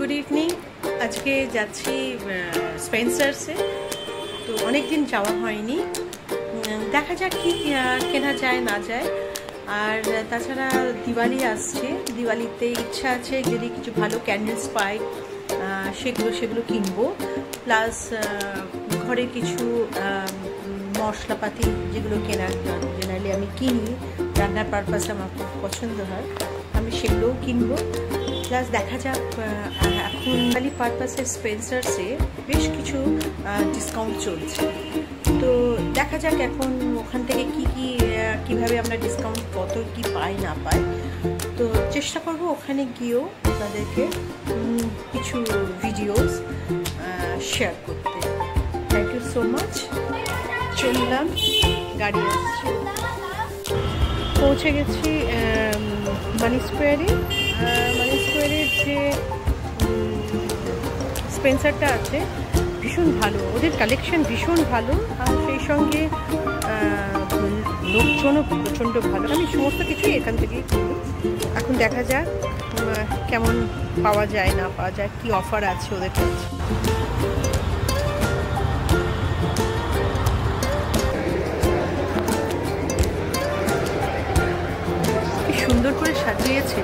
Good evening. আজকে যাচ্ছি স্পেন্সার্সে, তো অনেক দিন যাওয়া হয়নি। দেখা যাক কি কেনা যায় না যায়। আর তাছাড়া দিওয়ালি আসছে, দিওয়ালিতে ইচ্ছা আছে যদি কিছু ভালো ক্যান্ডেলস পাই সেগুলো কিনবো। প্লাস ঘরে কিছু মশলাপাতি যেগুলো কেনার জেনারেলি আমি কিনি, রান্নার পারপাসে আমার খুব পছন্দ হয়, আমি সেগুলোও কিনবো। প্লাস দেখা যাক, এখন দিওয়ালি পারপাসে স্পেন্সার্সে বেশ কিছু ডিসকাউন্ট চলছে, তো দেখা যাক এখন ওখান থেকে কিভাবে আমরা ডিসকাউন্ট কত কি পাই না পাই। তো চেষ্টা করব ওখানে গিয়েও আপনাদেরকে কিছু ভিডিওস শেয়ার করতে। Thank you so much. চললাম, গাড়ি আসছে, পৌঁছে গেছি মানি স্কোয়ারে। মানি স্কোয়ারের যে স্পেন্সারটা আছে ভীষণ ভালো, ওদের কালেকশন ভীষণ ভালো, আর সেই সঙ্গে লোকজনও প্রচণ্ড ভালো। আমি সমস্ত কিছুই এখান থেকেই কিনি। এখন দেখা যাক কেমন পাওয়া যায় না পাওয়া যায়, কি অফার আছে ওদের কাছে। কি সুন্দর করে সাজিয়েছে।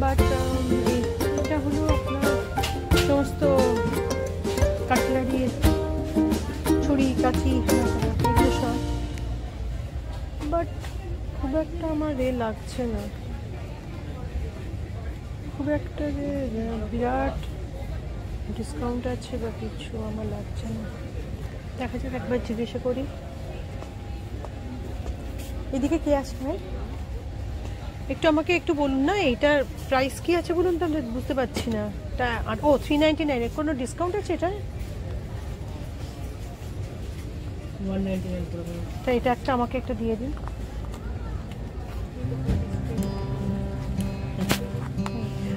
বাট এটা হলো আপনার সমস্ত কাটলারি, ছুরি কাঁচি এগুলো সব, বাট খুব একটা আমার লাগছে না, খুব একটা যে বিরাট ডিসকাউন্ট আছে বা কিছু আমার লাগছে না। দেখা যাক, একবার জিজ্ঞাসা করি। এদিকে কে আছে ভাই? একটু আমাকে একটু বলুন না, এইটার প্রাইস কি আছে বলুন, তাহলে বুঝতে পারছি না। এটা ও 399, এর কোনো ডিসকাউন্ট আছে এটা? 199। তা এটা একটা আমাকে একটা দিয়ে দিন।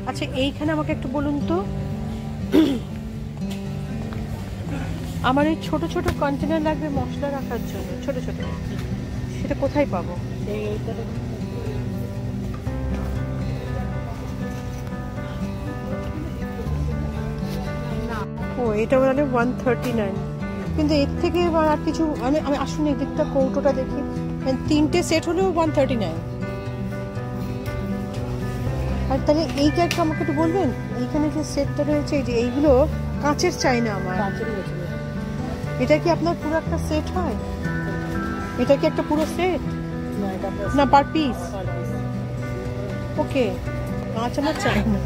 আচ্ছা, এইখানে আমাকে একটু বলুন তো, আমার এই ছোট ছোট কন্টেনার লাগবে মশলা রাখার জন্য, ছোট ছোট, সেটা কোথায় পাবো? ও, এটা বলে 139, কিন্তু এর থেকে আর কিছু আমি আসুন এদিকটা কৌটোটা দেখি, 3টে সেট হলেও 139। আর তাহলে এই কেকটা আমাকে একটু বলবেন, এইখানে যে সেটটা রয়েছে, এই যে এইগুলো কাঁচের চাই না আমার। এটা কি আপনার পুরো একটা সেট হয়? এটা কি একটা পুরো সেট না পার পিস? ওকে, কাঁচ আমার চাই না।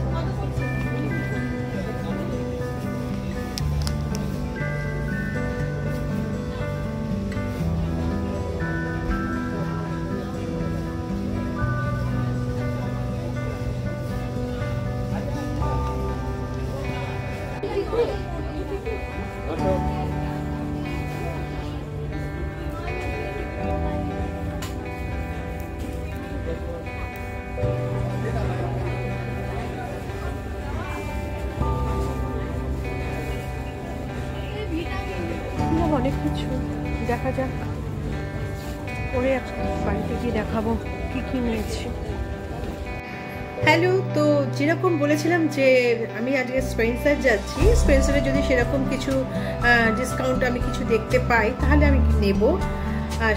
অনেক কিছু দেখা যাক, পরে বাড়িতে গিয়ে দেখাবো কি কি নিয়েছি। হ্যালো, তো যেরকম বলেছিলাম যে আমি আজকে স্পেন্সার যাচ্ছি, স্পেন্সারে যদি সেরকম কিছু ডিসকাউন্ট আমি কিছু দেখতে পাই তাহলে আমি নেব।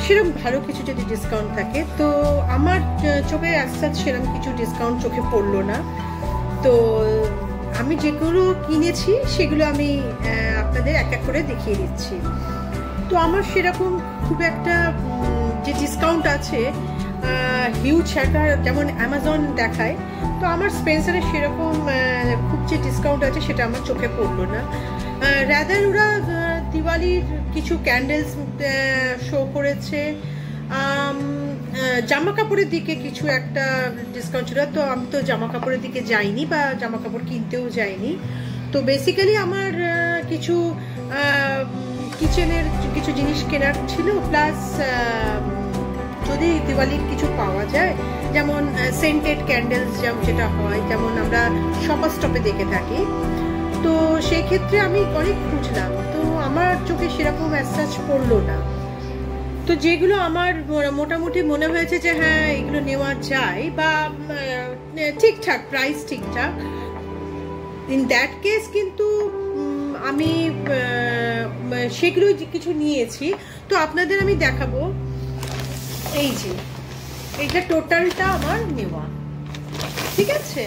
সেরকম ভালো কিছু যদি ডিসকাউন্ট থাকে, তো আমার চোখে আসার সেরকম কিছু ডিসকাউন্ট চোখে পড়লো না। তো আমি যেগুলো কিনেছি সেগুলো আমি আপনাদের এক এক করে দেখিয়ে দিচ্ছি। তো আমার সেরকম খুব একটা যে ডিসকাউন্ট আছে হিউজ একটা যেমন অ্যামাজন দেখায়, তো আমার স্পেন্সারে সেরকম খুব যে ডিসকাউন্ট আছে সেটা আমার চোখে পড়লো না। রাদার ওরা দিওয়ালির কিছু ক্যান্ডেলস শো করেছে, জামা কাপড়ের দিকে কিছু একটা ডিসকাউন্ট ছিল। তো আমি তো জামা কাপড়ের দিকে যাইনি বা জামা কাপড় কিনতেও যাইনি। তো বেসিক্যালি আমার কিছু কিচেনের কিছু জিনিস কেনার ছিল, প্লাস যদি দিওয়ালির কিছু পাওয়া যায়, যেমন সেন্টেড ক্যান্ডেলস যেটা হয়, যেমন আমরা শপার স্টপে দেখে থাকি, তো সেই ক্ষেত্রে আমি অনেক খুঁজলাম, তো আমার চোখে সেরকম অ্যাজ পড়লো না। তো যেগুলো আমার মোটামুটি মনে হয়েছে যে হ্যাঁ এগুলো নেওয়া যায় বা ঠিকঠাক প্রাইস ঠিকঠাক, ইন দ্যাট কেস কিন্তু আমি সেগুলো কিছু নিয়েছি। তো আপনাদের আমি দেখাবো, এই যে এইটা টোটালটা আমার নেওয়া, ঠিক আছে?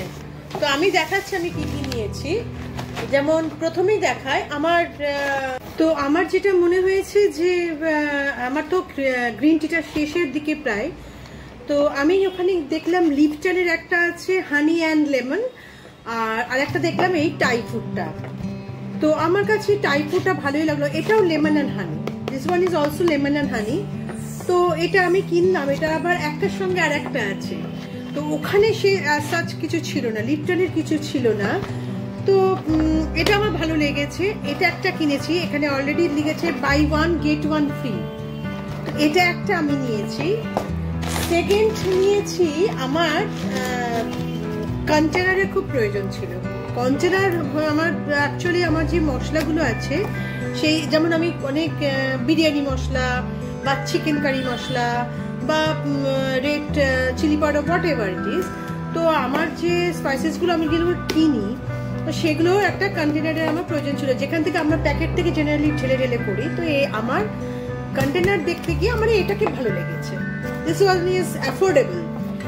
তো আমি দেখাচ্ছি আমি কি কি নিয়েছি। যেমন প্রথমেই দেখায় আমার, তো আমার যেটা মনে হয়েছে যে আমার তো গ্রিন টিটা শেষের দিকে প্রায়, তো আমি ওখানে দেখলাম লিপটনের একটা আছে হানি অ্যান্ড লেমন, আর একটা দেখলাম এই টাইফুডটা। তো আমার কাছে টাইফুডটা ভালোই লাগলো, এটাও lemon and honey, this one is also lemon and honey. তো এটা আমি কিনলাম, এটা আবার একটার সঙ্গে আর একটা আছে। তো ওখানে সে সাচ কিছু ছিল না, লিপটনের কিছু ছিল না। তো এটা আমার ভালো লেগেছে, এটা একটা কিনেছি, এখানে অলরেডি লিখেছে buy one get one free, তো এটা একটা আমি নিয়েছি। সেকেন্ড নিয়েছি, আমার কন্টেনারের খুব প্রয়োজন ছিল। কন্টেনার আমার অ্যাকচুয়ালি আমার যে মশলাগুলো আছে সেই, যেমন আমি অনেক বিরিয়ানি মশলা বা চিকেন কারি মশলা বা red chilli powder whatever it is, তো আমার যে স্পাইসেসগুলো আমি যেগুলো কিনি তো সেগুলো একটা কন্টেনারের আমার প্রয়োজন ছিল, যেখান থেকে আমরা প্যাকেট থেকে জেনারেলি ঢেলে ঢেলে করি। তো আমার কন্টেনার দেখতে গিয়ে আমার এটাকে ভালো লেগেছে, দিস ওয়ান ইজ অ্যাফোর্ডেবল,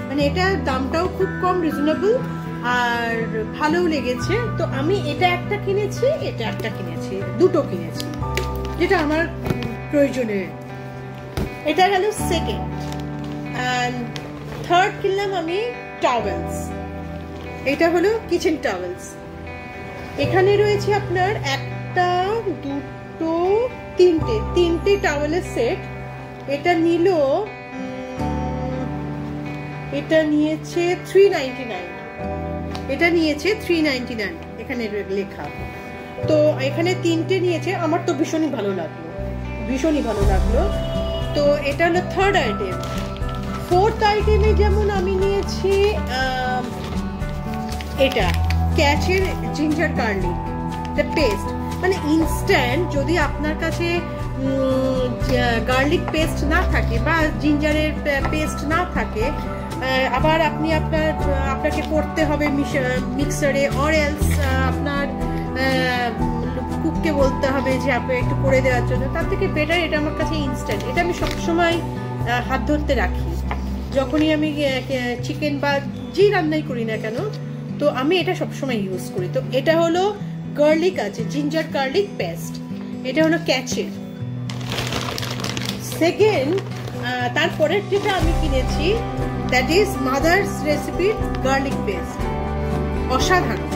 মানে এটা দামটাও খুব কম, রিজনেবল, আর ভালোও লেগেছে। তো আমি এটা একটা কিনেছি, এটা একটা কিনেছি, দুটো কিনেছি যেটা আমার প্রয়োজনের। এটা গেল সেকেন্ড। অ্যান্ড থার্ড কিনলাম আমি টাওয়েলস, এটা হলো কিচেন টাওয়েলস। এখানে রয়েছে আপনার একটা, দুটো, তিনটে টাওয়েলের সেট। এটা নিল, এটা নিয়েছে 399, এটা নিয়েছে 399 এখানে লেখা। তো এখানে তিনটে নিয়েছে, আমার তো ভীষণই ভালো লাগলো, ভীষণই ভালো লাগলো। তো এটা হলো থার্ড আইটেম। ফোর্থ আইটেমে যেমন আমি নিয়েছি এটা ক্যাচের জিঞ্জার গার্লিক পেস্ট, মানে ইনস্ট্যান্ট। যদি আপনার কাছে গার্লিক পেস্ট না থাকে বা জিঞ্জারের পেস্ট না থাকে, আবার আপনাকে করতে হবে মিক্সারে, অর এলস আপনার কুককে বলতে হবে যে আপনি একটু করে দেওয়ার জন্য, তার থেকে বেটার এটা আমার কাছে ইনস্ট্যান্ট। এটা আমি সবসময় হাত ধরতে রাখি যখনই আমি চিকেন বা যে রান্নাই করি না কেন, তো আমি এটা সবসময় ইউজ করি। তো এটা হলো গার্লিক আছে, জিঞ্জার গার্লিক পেস্ট, এটা হলো ক্যাচের। সেকেন্ড, তারপরের যেটা আমি কিনেছি দ্যাট ইজ মাদার্স রেসিপির গার্লিক পেস্ট, অসাধারণ।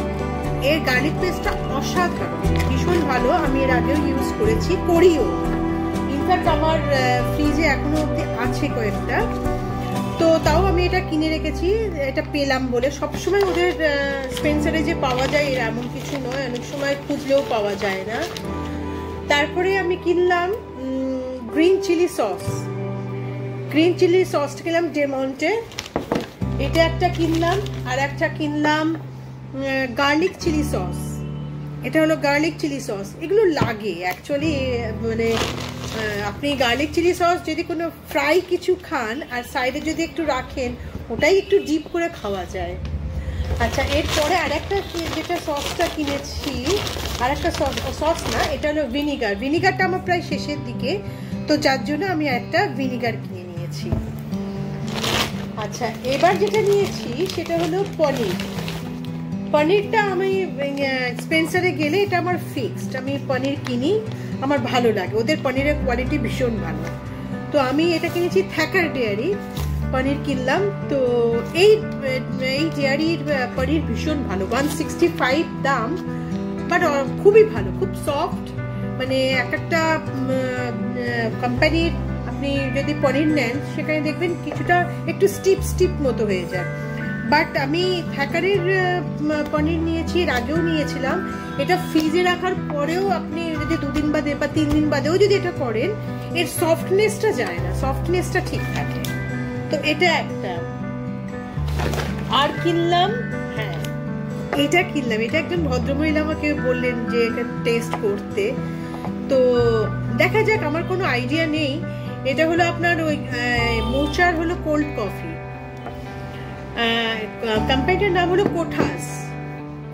এর গার্লিক পেস্টটা অসাধারণ, ভীষণ ভালো। আমি এর আগেও ইউজ করেছি, করিও, ইনফ্যাক্ট আমার ফ্রিজে এখনো অব্দি আছে কয়েকটা। তো তাও আমি এটা কিনে রেখেছি, এটা পেলাম বলে। সবসময় ওদের স্পেন্সারে যে পাওয়া যায় এর এমন কিছু নয়, অনেক সময় খুঁজলেও পাওয়া যায় না। তারপরে আমি কিনলাম green chilli sauce, green chilli সসটা কিনলাম ডেমন্টে, এটা একটা কিনলাম। আর একটা কিনলাম গার্লিক চিলি সস, এটা হলো গার্লিক চিলি সস। এগুলো লাগে অ্যাকচুয়ালি, মানে আপনি গার্লিক চিলি সস যদি কোনো ফ্রাই কিছু খান আর সাইডে যদি একটু রাখেন, ওটাই একটু ডিপ করে খাওয়া যায়। আচ্ছা, এরপরে আরেকটা যেটা সসটা কিনেছি, আরেকটা সস না, এটা হলো ভিনিগার। ভিনিগারটা আমার প্রায় শেষের দিকে, তো যার জন্য আমি একটা ভিনিগার কিনে নিয়েছি। আচ্ছা, এবার যেটা নিয়েছি সেটা হলো পনির। পনিরটা আমি স্পেন্সারে গেলে এটা আমার ফিক্সড, আমি পনির কিনি, আমার ভালো লাগে, ওদের পনিরের কোয়ালিটি ভীষণ ভালো। তো আমি এটা কিনেছি থ্যাকার ডেয়ারি পনির কিনলাম। তো এই ডেয়ারির পনির ভীষণ ভালো, 165 দাম, বাট খুবই ভালো, খুব সফট। মানে একটা কোম্পানির আপনি যদি পনির নেন সেখানে দেখবেন কিছুটা একটু স্টিপ মতো হয়ে যায়, বাট আমি থ্যাকারের পনির নিয়েছি, এর আগেও নিয়েছিলাম। এটা ফ্রিজে রাখার পরেও আপনি যদি 2 দিন বাদে বা 3 দিন বাদেও যদি এটা করেন, এর সফটনেসটা যায় না, সফটনেসটা ঠিক থাকে। তো এটা একটা। আর কিনলাম, হ্যাঁ এটা কিনলাম, এটা একজন ভদ্রমহিলা আমাকে বললেন যে এটা টেস্ট করতে। তো দেখা যাক, আমার কোনো আইডিয়া নেই। এটা হলো আপনার ওই মোচার হলো কোল্ড কফি, কোম্পানিটার নাম হলো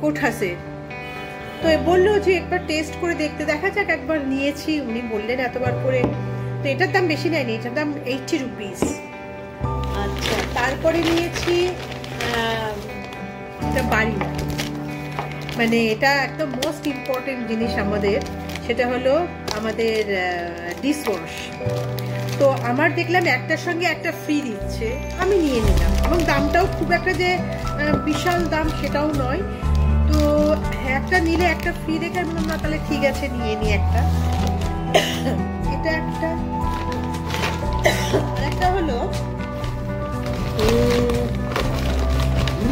কোঠাসের। তো বললো যে একবার টেস্ট করে দেখতে, দেখা যাক। একবার নিয়েছি, উনি বললেন এতবার করে। তো এটার দাম বেশি নেয়নি, এটার দাম 80 রুপিস। আচ্ছা, তারপরে নিয়েছি এটা বাড়ি, মানে এটা একটা মোস্ট ইম্পর্টেন্ট জিনিস আমাদের, সেটা হলো আমাদের ডিশওয়াশ। তো আমার দেখলাম একটার সঙ্গে একটা ফ্রি দিচ্ছে, আমি নিয়ে নিলাম, এবং দামটাও খুব একটা যে বিশাল দাম সেটাও নয়। তো একটা নিলে একটা ফ্রি দেখে আমি বললাম না, তাহলে ঠিক আছে নিয়ে নি একটা। এটা একটা। আরেকটা হলো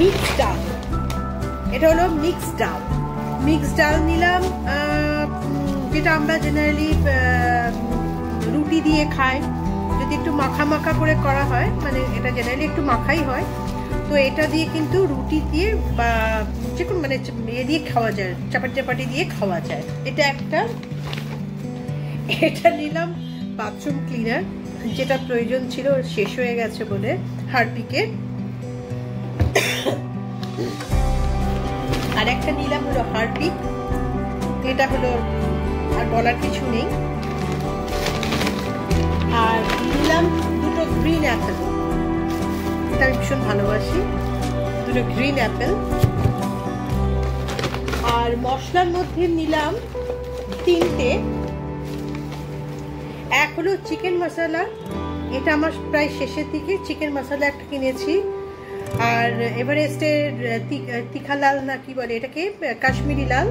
মিক্সড ডাল, এটা হলো মিক্সড ডাল নিলাম, যেটা আমরা জেনারেলি রুটি দিয়ে খাই, যদি একটু মাখা করে করা হয়, মানে এটা জেনারেলি একটু মাখাই হয়। তো এটা দিয়ে কিন্তু রুটি দিয়ে বা যে কোনো মানে ইয়ে দিয়ে খাওয়া যায়, চাপাটি দিয়ে খাওয়া যায়। এটা একটা। এটা নিলাম বাথরুম ক্লিনার, যেটা প্রয়োজন ছিল, শেষ হয়ে গেছে বলে, হারপিকের। আর একটা নিলাম হলো হারপিক, এটা হলো আর বলার কিছু নেই। আর নিলাম দুটো গ্রিন অ্যাপেল, এটা আমি ভীষণ ভালোবাসি, দুটো গ্রিন অ্যাপেল। আর মশলার মধ্যে নিলাম 3টে। এক হলো চিকেন মশলা, এটা আমার প্রায় শেষের দিকে, চিকেন মশলা একটা কিনেছি। আর এভারেস্টের তিখা লাল না কি বলে এটাকে, কাশ্মীরি লাল,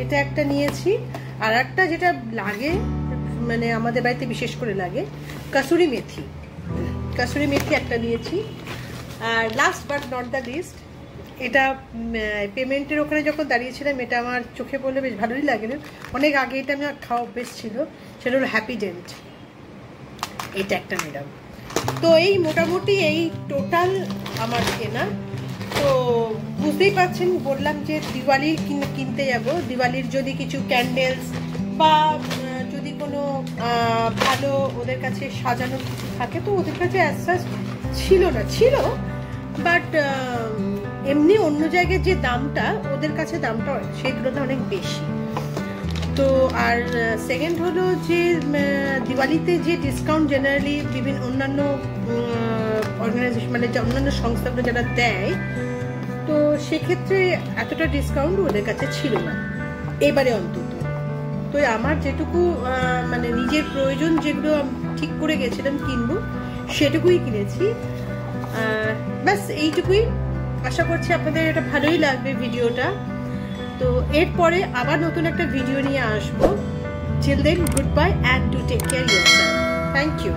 এটা একটা নিয়েছি। আর একটা যেটা লাগে, মানে আমাদের বাড়িতে বিশেষ করে লাগে, কাসুরি মেথি একটা নিয়েছি। আর last but not the least, এটা পেমেন্টের ওখানে যখন দাঁড়িয়েছিলাম, এটা আমার চোখে পড়লে বেশ ভালোই লাগে, অনেক আগে এটা আমি খাওয়া অভ্যেস ছিল, সেটা হলো হ্যাপিডেন্ট, এটা একটা নিলাম। তো এই মোটামুটি এই টোটাল আমার কেনা। তো বুঝতেই পারছেন, বললাম যে দিওয়ালির কিনতে যাব, দিওয়ালির যদি কিছু ক্যান্ডেলস বা যদি কোনো ভালো ওদের কাছে সাজানো কিছু থাকে, তো ওদের কাছে অ্যাসাস ছিল, বাট এমনি অন্য জায়গায় যে দামটা, ওদের কাছে দামটা সেই তুলনায় অনেক বেশি। তো আর সেকেন্ড হলো যে দিওয়ালিতে যে ডিসকাউন্ট জেনারেলি বিভিন্ন অন্যান্য অর্গানাইজেশন, মানে অন্যান্য সংস্থাগুলো যারা দেয়, তো সেক্ষেত্রে এতটা ডিসকাউন্ট ওদের কাছে ছিল না এবারে অন্তত। তো আমার যেটুকু মানে নিজের প্রয়োজন যেগুলো ঠিক করে গেছিলাম কিনবো, সেটুকুই কিনেছি। ব্যাস এইটুকুই। আশা করছি আপনাদের এটা ভালোই লাগবে ভিডিওটা। তো এরপরে আবার নতুন একটা ভিডিও নিয়ে আসবো। Till then, goodbye and do take care yourself. Thank you.